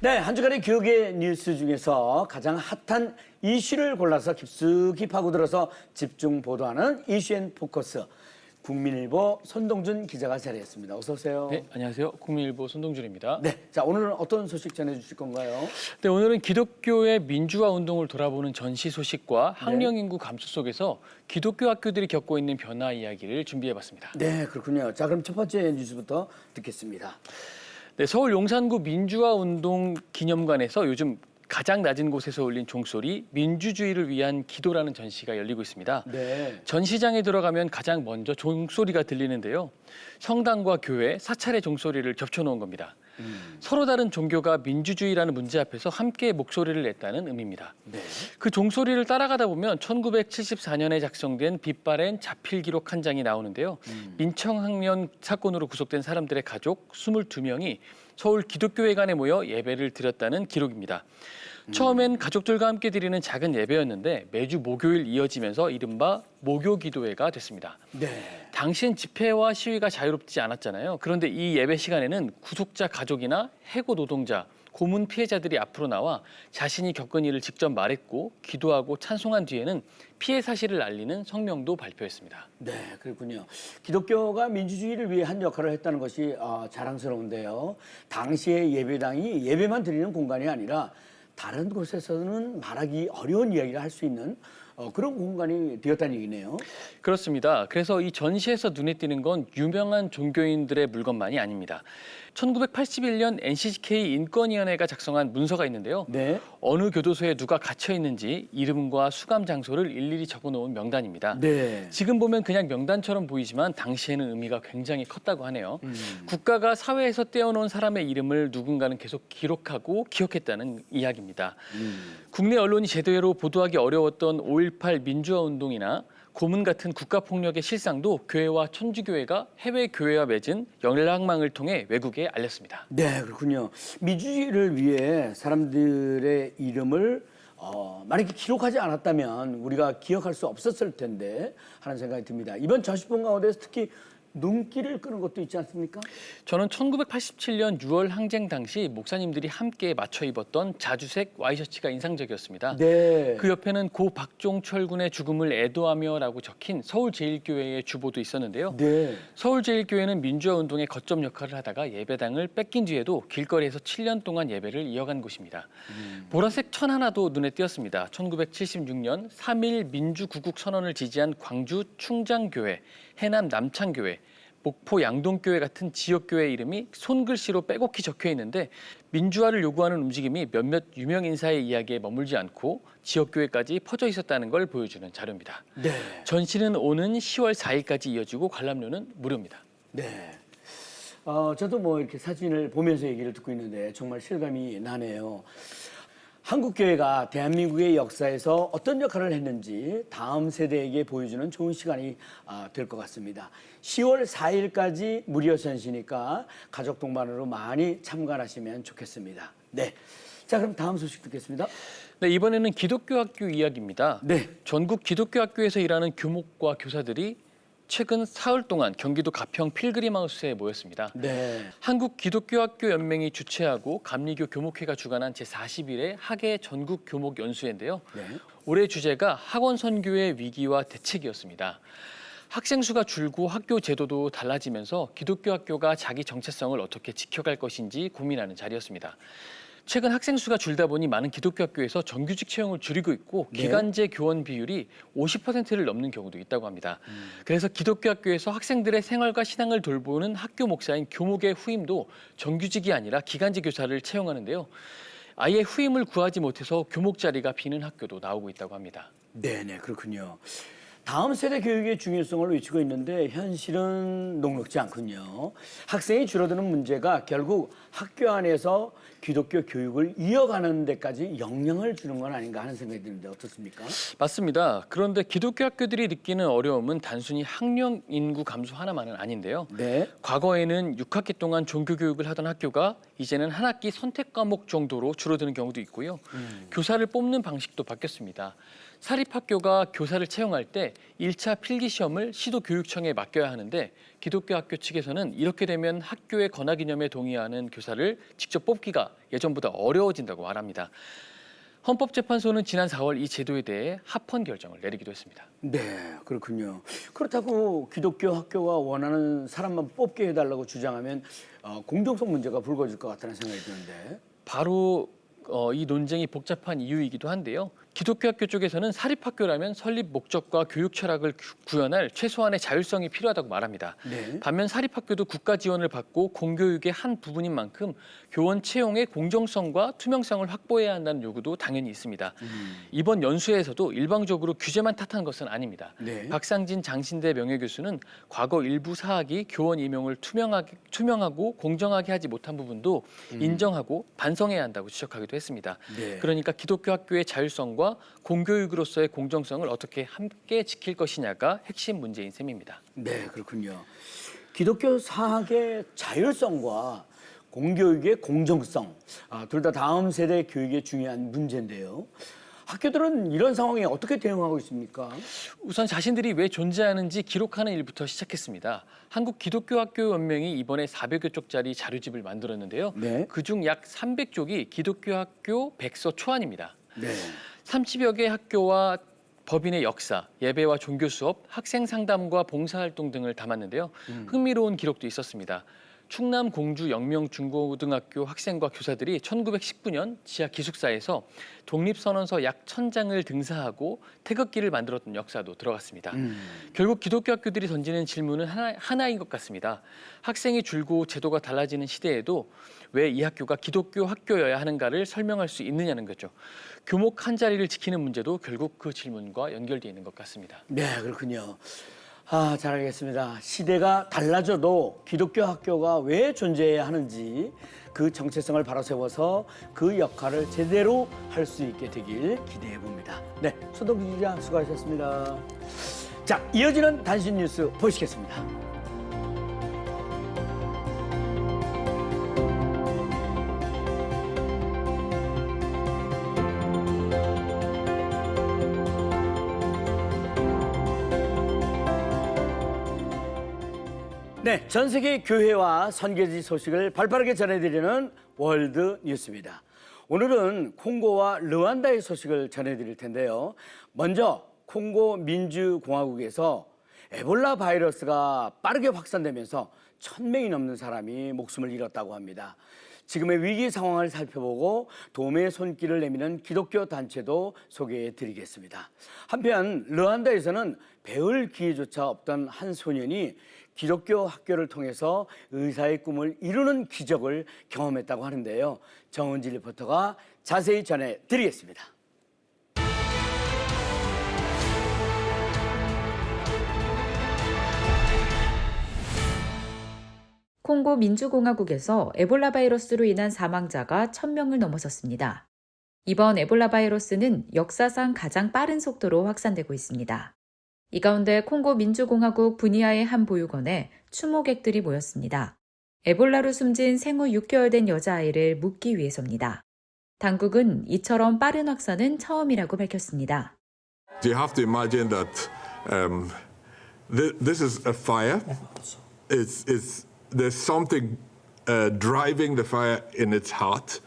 네, 한 주간의 교육의 뉴스 중에서 가장 핫한 이슈를 골라서 깊숙이 파고들어서 집중 보도하는 이슈앤포커스. 국민일보 손동준 기자가 자리했습니다. 어서 오세요. 네, 안녕하세요. 국민일보 손동준입니다. 네, 자 오늘은 어떤 소식 전해주실 건가요? 네, 오늘은 기독교의 민주화 운동을 돌아보는 전시 소식과 학령 인구 감소 속에서 기독교 학교들이 겪고 있는 변화 이야기를 준비해봤습니다. 네, 그렇군요. 자, 그럼 첫 번째 뉴스부터 듣겠습니다. 네, 서울 용산구 민주화 운동 기념관에서 요즘 가장 낮은 곳에서 울린 종소리 민주주의를 위한 기도라는 전시가 열리고 있습니다. 네. 전시장에 들어가면 가장 먼저 종소리가 들리는데요. 성당과 교회, 사찰의 종소리를 겹쳐놓은 겁니다. 서로 다른 종교가 민주주의라는 문제 앞에서 함께 목소리를 냈다는 의미입니다. 네. 그 종소리를 따라가다 보면 1974년에 작성된 빛바랜 자필 기록 한 장이 나오는데요. 민청학년 사건으로 구속된 사람들의 가족 22명이 서울 기독교회관에 모여 예배를 드렸다는 기록입니다. 처음엔 가족들과 함께 드리는 작은 예배였는데 매주 목요일 이어지면서 이른바 목요기도회가 됐습니다. 네. 당시엔 집회와 시위가 자유롭지 않았잖아요. 그런데 이 예배 시간에는 구속자 가족이나 해고 노동자, 고문 피해자들이 앞으로 나와 자신이 겪은 일을 직접 말했고 기도하고 찬송한 뒤에는 피해 사실을 알리는 성명도 발표했습니다. 네, 그렇군요. 기독교가 민주주의를 위해 한 역할을 했다는 것이 자랑스러운데요. 당시의 예배당이 예배만 드리는 공간이 아니라 다른 곳에서는 말하기 어려운 이야기를 할 수 있는 그런 공간이 되었다는 얘기네요. 그렇습니다. 그래서 이 전시에서 눈에 띄는 건 유명한 종교인들의 물건만이 아닙니다. 1981년 NCK 인권위원회가 작성한 문서가 있는데요. 네. 어느 교도소에 누가 갇혀 있는지 이름과 수감 장소를 일일이 적어놓은 명단입니다. 네. 지금 보면 그냥 명단처럼 보이지만 당시에는 의미가 굉장히 컸다고 하네요. 국가가 사회에서 떼어놓은 사람의 이름을 누군가는 계속 기록하고 기억했다는 이야기입니다. 국내 언론이 제대로 보도하기 어려웠던 5.18 민주화 운동이나 고문 같은 국가폭력의 실상도 교회와 천주교회가 해외 교회와 맺은 연락망을 통해 외국에 알렸습니다. 네, 그렇군요. 민주주의를 위해 사람들의 이름을 만약에 기록하지 않았다면 우리가 기억할 수 없었을 텐데 하는 생각이 듭니다. 이번 전시품 가운데서 특히 눈길을 끄는 것도 있지 않습니까? 저는 1987년 6월 항쟁 당시 목사님들이 함께 맞춰 입었던 자주색 와이셔츠가 인상적이었습니다. 네. 그 옆에는 고 박종철 군의 죽음을 애도하며라고 적힌 서울제일교회의 주보도 있었는데요. 네. 서울제일교회는 민주화 운동의 거점 역할을 하다가 예배당을 뺏긴 뒤에도 길거리에서 7년 동안 예배를 이어간 곳입니다. 보라색 천 하나도 눈에 띄었습니다. 1976년 3.1 민주구국 선언을 지지한 광주 충장교회, 해남 남창교회, 목포 양동교회 같은 지역교회 이름이 손글씨로 빼곡히 적혀 있는데 민주화를 요구하는 움직임이 몇몇 유명 인사의 이야기에 머물지 않고 지역교회까지 퍼져 있었다는 걸 보여주는 자료입니다. 네. 전시는 오는 10월 4일까지 이어지고 관람료는 무료입니다. 네. 저도 뭐 이렇게 사진을 보면서 얘기를 듣고 있는데 정말 실감이 나네요. 한국교회가 대한민국의 역사에서 어떤 역할을 했는지 다음 세대에게 보여주는 좋은 시간이 될 것 같습니다. 10월 4일까지 무료 전시니까 가족 동반으로 많이 참관하시면 좋겠습니다. 네. 자, 그럼 다음 소식 듣겠습니다. 네, 이번에는 기독교 학교 이야기입니다. 네. 전국 기독교 학교에서 일하는 교목과 교사들이 최근 사흘 동안 경기도 가평 필그림하우스에 모였습니다. 네. 한국기독교학교연맹이 주최하고 감리교 교목회가 주관한 제41회 학예 전국 교목 연수회인데요. 네. 올해 주제가 학원 선교의 위기와 대책이었습니다. 학생 수가 줄고 학교 제도도 달라지면서 기독교 학교가 자기 정체성을 어떻게 지켜갈 것인지 고민하는 자리였습니다. 최근 학생 수가 줄다 보니 많은 기독교 학교에서 정규직 채용을 줄이고 있고 네. 기간제 교원 비율이 50%를 넘는 경우도 있다고 합니다. 그래서 기독교 학교에서 학생들의 생활과 신앙을 돌보는 학교 목사인 교목의 후임도 정규직이 아니라 기간제 교사를 채용하는데요. 아예 후임을 구하지 못해서 교목 자리가 비는 학교도 나오고 있다고 합니다. 네네, 그렇군요. 다음 세대 교육의 중요성을 외치고 있는데 현실은 녹록지 않군요. 학생이 줄어드는 문제가 결국 학교 안에서 기독교 교육을 이어가는 데까지 영향을 주는 건 아닌가 하는 생각이 드는데 어떻습니까? 맞습니다. 그런데 기독교 학교들이 느끼는 어려움은 단순히 학령 인구 감소 하나만은 아닌데요. 네. 과거에는 6학기 동안 종교 교육을 하던 학교가 이제는 한 학기 선택 과목 정도로 줄어드는 경우도 있고요. 교사를 뽑는 방식도 바뀌었습니다. 사립학교가 교사를 채용할 때 1차 필기 시험을 시도교육청에 맡겨야 하는데 기독교 학교 측에서는 이렇게 되면 학교의 건화 기념에 동의하는 교사를 직접 뽑기가 예전보다 어려워진다고 말합니다. 헌법재판소는 지난 4월 이 제도에 대해 합헌 결정을 내리기도 했습니다. 네, 그렇군요. 그렇다고 기독교 학교가 원하는 사람만 뽑게 해달라고 주장하면 공정성 문제가 불거질 것 같다는 생각이 드는데. 바로 이 논쟁이 복잡한 이유이기도 한데요. 기독교 학교 쪽에서는 사립학교라면 설립 목적과 교육 철학을 구현할 최소한의 자율성이 필요하다고 말합니다. 네. 반면 사립학교도 국가 지원을 받고 공교육의 한 부분인 만큼 교원 채용의 공정성과 투명성을 확보해야 한다는 요구도 당연히 있습니다. 이번 연수에서도 일방적으로 규제만 탓한 것은 아닙니다. 네. 박상진 장신대 명예교수는 과거 일부 사학이 교원 임용을 투명하고 공정하게 하지 못한 부분도 인정하고 반성해야 한다고 지적하기도 했습니다. 네. 그러니까 기독교 학교의 자율성과 공교육으로서의 공정성을 어떻게 함께 지킬 것이냐가 핵심 문제인 셈입니다. 네, 그렇군요. 기독교 사학의 자율성과 공교육의 공정성, 둘 다 다음 세대 교육에 중요한 문제인데요. 학교들은 이런 상황에 어떻게 대응하고 있습니까? 우선 자신들이 왜 존재하는지 기록하는 일부터 시작했습니다. 한국기독교학교연맹이 이번에 400여 쪽짜리 자료집을 만들었는데요. 네. 그중 약 300쪽이 기독교 학교 백서 초안입니다. 네. 30여 개 학교와 법인의 역사, 예배와 종교 수업, 학생 상담과 봉사활동 등을 담았는데요. 흥미로운 기록도 있었습니다. 충남 공주 영명중고등학교 학생과 교사들이 1919년 지하 기숙사에서 독립선언서 약 1000장을 등사하고 태극기를 만들었던 역사도 들어갔습니다. 결국 기독교 학교들이 던지는 질문은 하나인 것 같습니다. 학생이 줄고 제도가 달라지는 시대에도 왜 이 학교가 기독교 학교여야 하는가를 설명할 수 있느냐는 거죠. 교목 한 자리를 지키는 문제도 결국 그 질문과 연결되어 있는 것 같습니다. 네, 그렇군요. 잘 알겠습니다. 시대가 달라져도 기독교 학교가 왜 존재해야 하는지 그 정체성을 바로 세워서 그 역할을 제대로 할 수 있게 되길 기대해 봅니다. 네, 손동기 기자 수고하셨습니다. 자, 이어지는 단신 뉴스 보시겠습니다. 네, 전 세계 교회와 선교지 소식을 발빠르게 전해드리는 월드 뉴스입니다. 오늘은 콩고와 르완다의 소식을 전해드릴 텐데요. 먼저 콩고 민주공화국에서 에볼라 바이러스가 빠르게 확산되면서 1000명이 넘는 사람이 목숨을 잃었다고 합니다. 지금의 위기 상황을 살펴보고 도움의 손길을 내미는 기독교 단체도 소개해 드리겠습니다. 한편 르완다에서는 배울 기회조차 없던 한 소년이 기독교 학교를 통해서 의사의 꿈을 이루는 기적을 경험했다고 하는데요. 정은지 리포터가 자세히 전해드리겠습니다. 콩고 민주공화국에서 에볼라 바이러스로 인한 사망자가 1000명을 넘어섰습니다. 이번 에볼라 바이러스는 역사상 가장 빠른 속도로 확산되고 있습니다. 이 가운데 콩고 민주공화국 부니아의 한 보육원에 추모객들이 모였습니다. 에볼라로 숨진 생후 6개월 된 여자아이를 묻기 위해서입니다. 당국은 이처럼 빠른 확산은 처음이라고 밝혔습니다. You have to imagine that this is a fire. There's something driving the fire in its heart,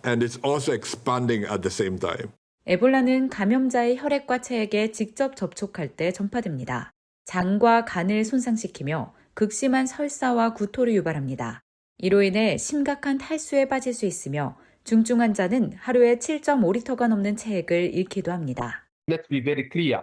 and it's also expanding at the same time. 에볼라는 감염자의 혈액과 체액에 직접 접촉할 때 전파됩니다. 장과 간을 손상시키며 극심한 설사와 구토를 유발합니다. 이로 인해 심각한 탈수에 빠질 수 있으며 중증 환자는 하루에 7.5리터가 넘는 체액을 잃기도 합니다. Let's be very clear.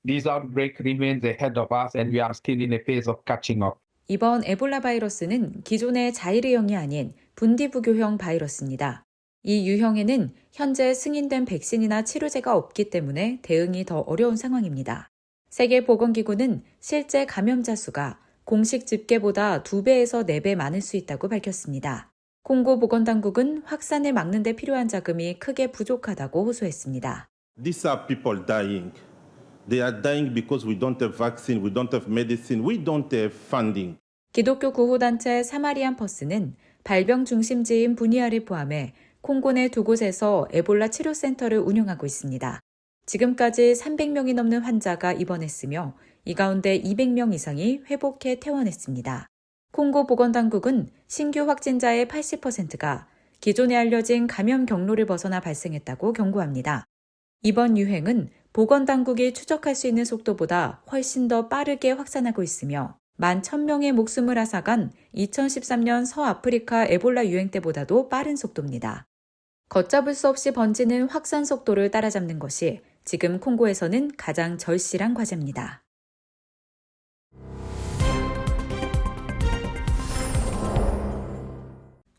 This outbreak remains ahead of us and we are still in a phase of catching up. 이번 에볼라 바이러스는 기존의 자이르형이 아닌 분디부교형 바이러스입니다. 이 유형에는 현재 승인된 백신이나 치료제가 없기 때문에 대응이 더 어려운 상황입니다. 세계보건기구는 실제 감염자 수가 공식 집계보다 2배에서 4배 많을 수 있다고 밝혔습니다. 콩고 보건당국은 확산을 막는 데 필요한 자금이 크게 부족하다고 호소했습니다. These are people dying. They are dying because we don't have vaccine, we don't have medicine, we don't have funding. 기독교 구호단체 사마리안 퍼스는 발병 중심지인 부니아를 포함해 콩고 내 2곳에서 에볼라 치료센터를 운영하고 있습니다. 지금까지 300명이 넘는 환자가 입원했으며 이 가운데 200명 이상이 회복해 퇴원했습니다. 콩고 보건당국은 신규 확진자의 80%가 기존에 알려진 감염 경로를 벗어나 발생했다고 경고합니다. 이번 유행은 보건당국이 추적할 수 있는 속도보다 훨씬 더 빠르게 확산하고 있으며 11,000명의 목숨을 앗아간 2013년 서아프리카 에볼라 유행 때보다도 빠른 속도입니다. 걷잡을 수 없이 번지는 확산 속도를 따라잡는 것이 지금 콩고에서는 가장 절실한 과제입니다.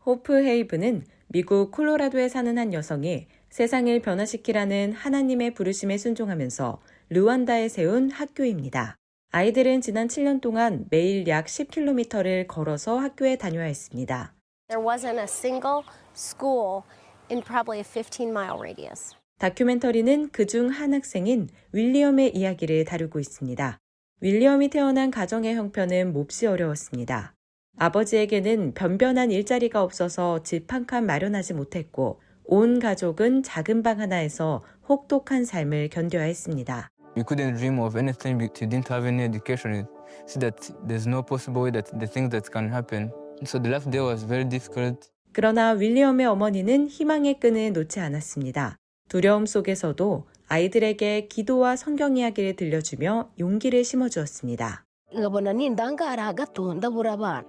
호프 헤이브는 미국 콜로라도에 사는 한 여성이 세상을 변화시키라는 하나님의 부르심에 순종하면서 르완다에 세운 학교입니다. 아이들은 지난 7년 동안 매일 약 10km를 걸어서 학교에 다녀야 했습니다. There wasn't a single school in probably a 15-mile radius. 다큐멘터리는 그중 한 학생인 윌리엄의 이야기를 다루고 있습니다. 윌리엄이 태어난 가정의 형편은 몹시 어려웠습니다. 아버지에게는 변변한 일자리가 없어서 집 한 칸 마련하지 못했고 온 가족은 작은 방 하나에서 혹독한 삶을 견뎌야 했습니다. We couldn't dream of anything if you didn't have any education. So that there's no possible way that the things that can happen. So the last day was very difficult. 그러나 윌리엄의 어머니는 희망의 끈을 놓지 않았습니다. 두려움 속에서도 아이들에게 기도와 성경 이야기를 들려주며 용기를 심어주었습니다. nkabona nindangara gato ndabura abana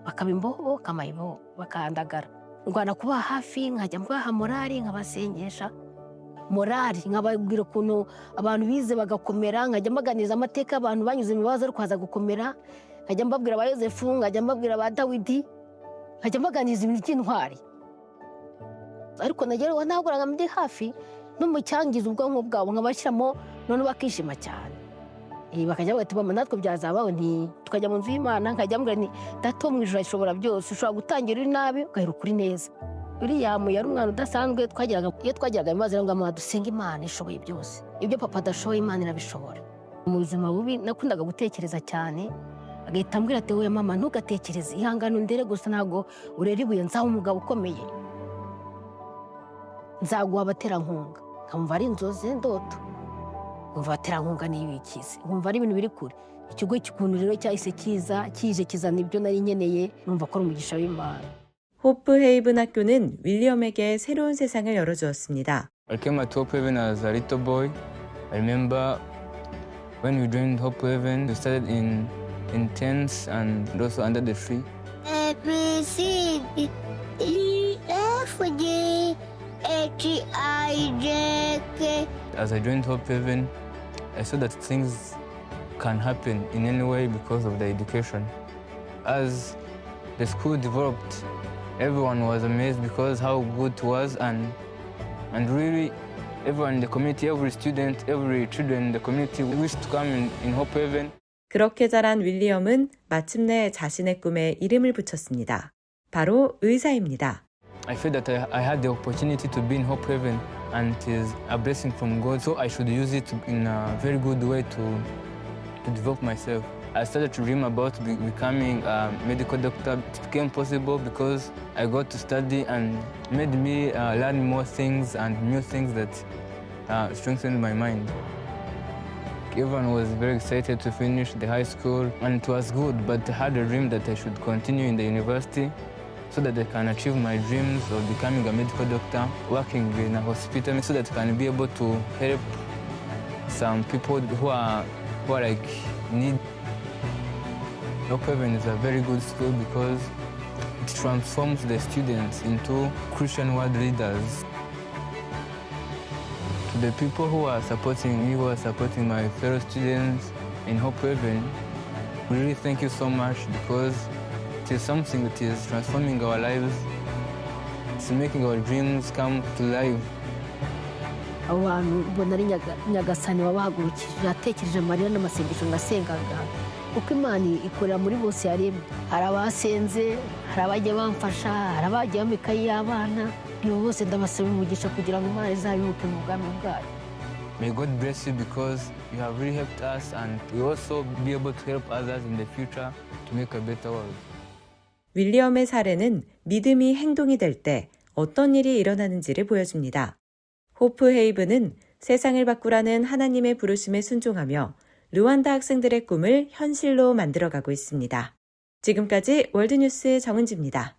bakabimboho kamayibo bakandagara ndwana kuba hafi nkajya mbaha morali nkabasengesha morali nkababwira ukuntu abantu bize bagakomera nkajya mbaganiza amateka abantu banyuze mu bibazo ariko haza gukomera nkajya mbabwira aba Yosefu nkajya mbabwira aba Dawidi nkajya mbaganiza ibintu by'intwari ariko nagerewe ntabwo ndi hafi no mu cyangiza ubwonko bwabo nkabashyiramo none bakishima cyane bakajya bagati bama natwe byazabaho tukajya mu nzu y'Imana nkajya mbwira ni dato mu ijuru ashobora byose ushobora gutangira uri nabi ugahera ukuri neza William yari umwana udasanzwe iyo twagiraga ibibazo ngo mama dusenga Imana ishoboye byose ibyo papa adashoboye Imana irabishobora mu buzima bubi nakundaga gutekereza cyane agahita ambwira ati wowe mama ntugatekereze ihangane ndere gusa ntago urera ibuye nzaho umugabo ukomeye nzaguha abaterankunga nkamva ari inzozi ndoto nkumva abaterankunga n'ibikize nkumva ari ibintu biri kure ikigo cy'ukuntu rero cyahise kije kizana ibyo nari nkeneye numva ko ari umugisha w'Imana. 호프 헤이븐 학교는 윌리엄에게 새로운 세상을 열어주었습니다. I came at Hope Haven as a little boy. I remember when we joined Hope Haven, we started in tents and also under the tree. A, B, C, D, E, F, G, H, I, J, K. As I joined Hope Haven, I saw that things can happen in any way because of the education. As the school developed, everyone was amazed because how good it was and really everyone in the community, every student, every children in the community wished to come in Hope Haven. 그렇게 자란 윌리엄은 마침내 자신의 꿈에 이름을 붙였습니다. 바로 의사입니다. I feel that I had the opportunity to be in Hope Haven and it is a blessing from God, so I should use it in a very good way to develop myself. I started to dream about becoming a medical doctor. It became possible because I got to study and made me learn more things and new things that strengthened my mind. Everyone was very excited to finish the high school and it was good, but I had a dream that I should continue in the university so that I can achieve my dreams of becoming a medical doctor, working in a hospital so that I can be able to help some people who are like need. Hope Haven is a very good school because it transforms the students into Christian world leaders. To the people who are supporting me, who are supporting my fellow students in Hope Haven, we really thank you so much because it is something that is transforming our lives. It's making our dreams come to life. abo bantu mbona ari nyagasani wabahagurukije yatekereje amarira n'amasengesho ngasengaga kuko Imana ikorera muri bose yaremye hari abasenze hari abajya bamfasha hari abajya bamikayi y'abana nibo bose ndabasaba umugisha kugira ngo Imana izabibuke mu bwami bwayo. May God bless you because you have really helped us and we also be able to help others in the future to make a better world. 윌리엄의 사례는 믿음이 행동이 될 때 어떤 일이 일어나는지를 보여줍니다. 호프 헤이븐은 세상을 바꾸라는 하나님의 부르심에 순종하며 르완다 학생들의 꿈을 현실로 만들어가고 있습니다. 지금까지 월드뉴스 정은지입니다.